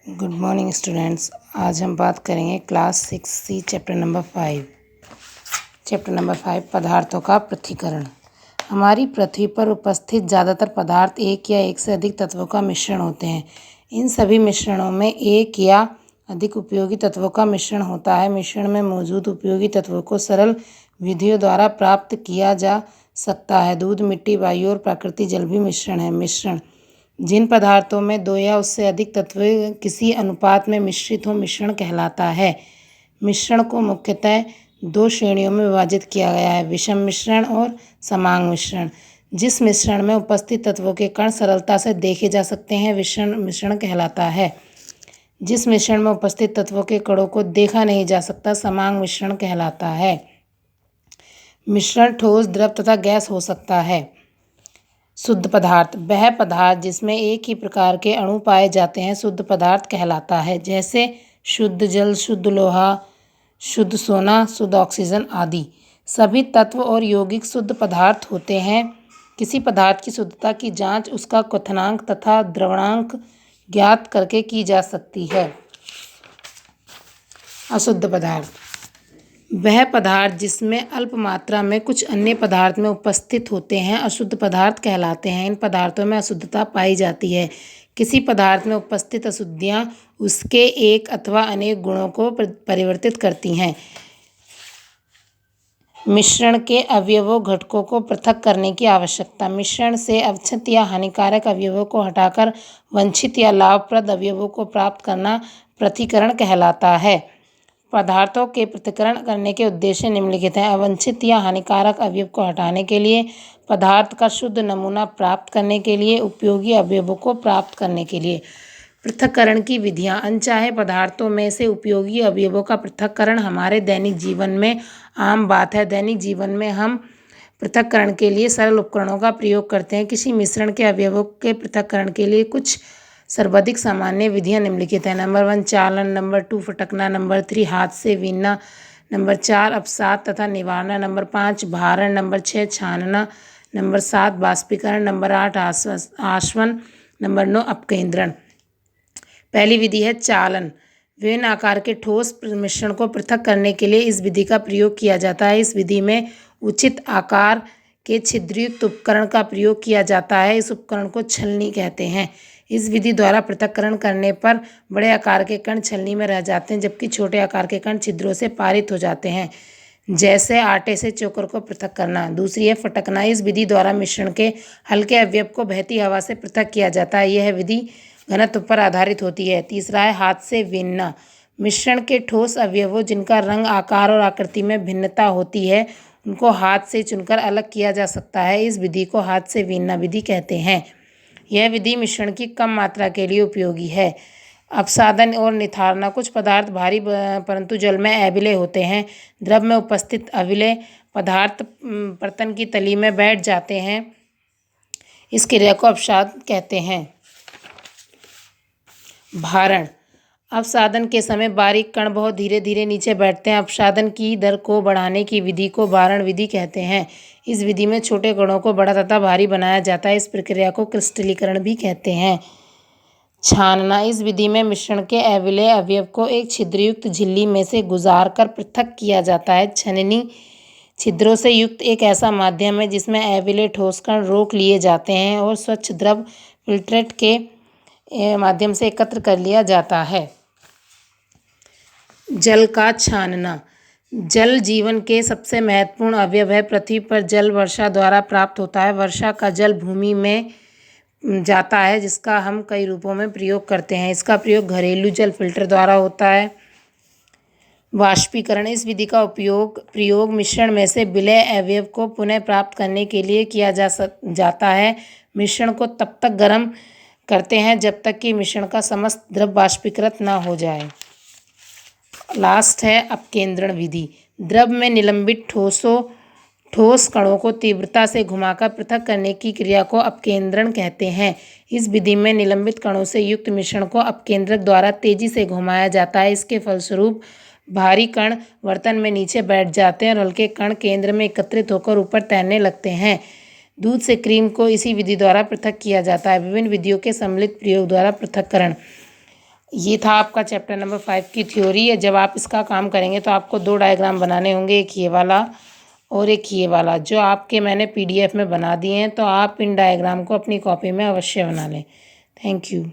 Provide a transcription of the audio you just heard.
Good morning students. आज हम बात करेंगे क्लास 6C चैप्टर नंबर 5 पदार्थों का पृथक्करण। हमारी पृथ्वी पर उपस्थित ज़्यादातर पदार्थ एक या एक से अधिक तत्वों का मिश्रण होते हैं। इन सभी मिश्रणों में एक या अधिक उपयोगी तत्वों का मिश्रण होता है। मिश्रण में मौजूद उपयोगी तत्वों को सरल विधियों द्वारा प्राप्त किया जा सकता है। दूध, मिट्टी, वायु और प्राकृतिक जल भी मिश्रण है। मिश्रण जिन पदार्थों में दो या उससे अधिक तत्व किसी अनुपात में मिश्रित हो मिश्रण कहलाता है। मिश्रण को मुख्यतः दो श्रेणियों में विभाजित किया गया है, विषम मिश्रण और समांग मिश्रण। जिस मिश्रण में उपस्थित तत्वों के कण सरलता से देखे जा सकते हैं विषम मिश्रण कहलाता है। जिस मिश्रण में उपस्थित तत्वों के कणों को देखा नहीं जा सकता समांग मिश्रण कहलाता है। मिश्रण ठोस, द्रव तथा गैस हो सकता है। शुद्ध पदार्थ वह पदार्थ जिसमें एक ही प्रकार के अणु पाए जाते हैं शुद्ध पदार्थ कहलाता है, जैसे शुद्ध जल, शुद्ध लोहा, शुद्ध सोना, शुद्ध ऑक्सीजन आदि। सभी तत्व और यौगिक शुद्ध पदार्थ होते हैं। किसी पदार्थ की शुद्धता की जांच उसका क्वथनांक तथा द्रवणांक ज्ञात करके की जा सकती है। अशुद्ध पदार्थ वह पदार्थ जिसमें अल्प मात्रा में कुछ अन्य पदार्थ में उपस्थित होते हैं अशुद्ध पदार्थ कहलाते हैं। इन पदार्थों में अशुद्धता पाई जाती है। किसी पदार्थ में उपस्थित अशुद्धियाँ उसके एक अथवा अनेक गुणों को परिवर्तित करती हैं। मिश्रण के अवयवों घटकों को पृथक करने की आवश्यकता। मिश्रण से अवांछित या हानिकारक अवयवों को हटाकर वांछित या लाभप्रद अवयवों को प्राप्त करना पृथक्करण कहलाता है। पदार्थों के पृथक्करण करने के उद्देश्य निम्नलिखित हैं। अवांछित या हानिकारक अवयव को हटाने के लिए, पदार्थ का शुद्ध नमूना प्राप्त करने के लिए, उपयोगी अवयवों को प्राप्त करने के लिए। पृथक्करण की विधियाँ। अनचाहे पदार्थों में से उपयोगी अवयवों का पृथक्करण हमारे दैनिक जीवन में आम बात है। दैनिक जीवन में हम पृथक्करण के लिए सरल उपकरणों का प्रयोग करते हैं। किसी मिश्रण के अवयवों के पृथक्करण के लिए कुछ सर्वाधिक सामान्य विधियाँ निम्नलिखित हैं। नंबर 1 चालन, नंबर 2 फटकना, नंबर 3 हाथ से बीनना, नंबर 4 अपसात तथा निवारना, नंबर 5 भारण, नंबर 6 छानना, नंबर 7 बाष्पीकरण, नंबर 8 आसवन, नंबर 9 अपकेंद्रण। पहली विधि है चालन। विभिन्न आकार के ठोस मिश्रण को पृथक करने के लिए इस विधि का प्रयोग किया जाता है। इस विधि में उचित आकार के छिद्रयुक्त उपकरण का प्रयोग किया जाता है। इस उपकरण को छलनी कहते हैं। इस विधि द्वारा पृथक्करण करने पर बड़े आकार के कण छलनी में रह जाते हैं, जबकि छोटे आकार के कण छिद्रों से पारित हो जाते हैं, जैसे आटे से चोकर को पृथक करना। दूसरी है फटकना। इस विधि द्वारा मिश्रण के हल्के अवयव को बहती हवा से पृथक किया जाता है। यह विधि घनत्व पर आधारित होती है। तीसरा है हाथ से बीनना। मिश्रण के ठोस अवयवों जिनका रंग, आकार और आकृति में भिन्नता होती है उनको हाथ से चुनकर अलग किया जा सकता है। इस विधि को हाथ से बीनना विधि कहते हैं। यह विधि मिश्रण की कम मात्रा के लिए उपयोगी है। अपसादन और निथारना। कुछ पदार्थ भारी परंतु जल में अविलय होते हैं। द्रव में उपस्थित अविलय पदार्थ बर्तन की तली में बैठ जाते हैं। इस क्रिया को अपसाद कहते हैं। भारण। अपसादन के समय बारीक कण बहुत धीरे धीरे नीचे बैठते हैं। अपसादन की दर को बढ़ाने की विधि को भारण विधि कहते हैं। इस विधि में छोटे कणों को बड़ा तथा भारी बनाया जाता है। इस प्रक्रिया को क्रिस्टलीकरण भी कहते हैं। छानना। इस विधि में मिश्रण के अविलय अवयव को एक छिद्रयुक्त झिल्ली में से गुजार कर पृथक किया जाता है। छननी छिद्रों से युक्त एक ऐसा माध्यम है जिसमें अविलय ठोस कण रोक लिए जाते हैं और स्वच्छ द्रव फिल्ट्रेट के माध्यम से एकत्र कर लिया जाता है। जल का छानना। जल जीवन के सबसे महत्वपूर्ण अवयव है। पृथ्वी पर जल वर्षा द्वारा प्राप्त होता है। वर्षा का जल भूमि में जाता है, जिसका हम कई रूपों में प्रयोग करते हैं। इसका प्रयोग घरेलू जल फिल्टर द्वारा होता है। वाष्पीकरण। इस विधि का प्रयोग मिश्रण में से विलय अवयव को पुनः प्राप्त करने के लिए किया जाता है। मिश्रण को तब तक गर्म करते हैं जब तक कि मिश्रण का समस्त द्रव वाष्पीकृत न हो जाए। लास्ट है अपकेंद्रण विधि। द्रव में निलंबित ठोस कणों को तीव्रता से घुमाकर पृथक करने की क्रिया को अपकेंद्रण कहते हैं। इस विधि में निलंबित कणों से युक्त मिश्रण को अपकेंद्रक द्वारा तेजी से घुमाया जाता है। इसके फलस्वरूप भारी कण बर्तन में नीचे बैठ जाते हैं और हल्के कण केंद्र में एकत्रित होकर ऊपर तैरने लगते हैं। दूध से क्रीम को इसी विधि द्वारा पृथक किया जाता है। विभिन्न विधियों के सम्मिलित प्रयोग द्वारा पृथक्करण। ये था आपका चैप्टर नंबर 5 की थ्योरी है। जब आप इसका काम करेंगे तो आपको 2 डायग्राम बनाने होंगे, एक ये वाला और एक ये वाला, जो आपके मैंने PDF में बना दिए हैं। तो आप इन डायग्राम को अपनी कॉपी में अवश्य बना लें। Thank you.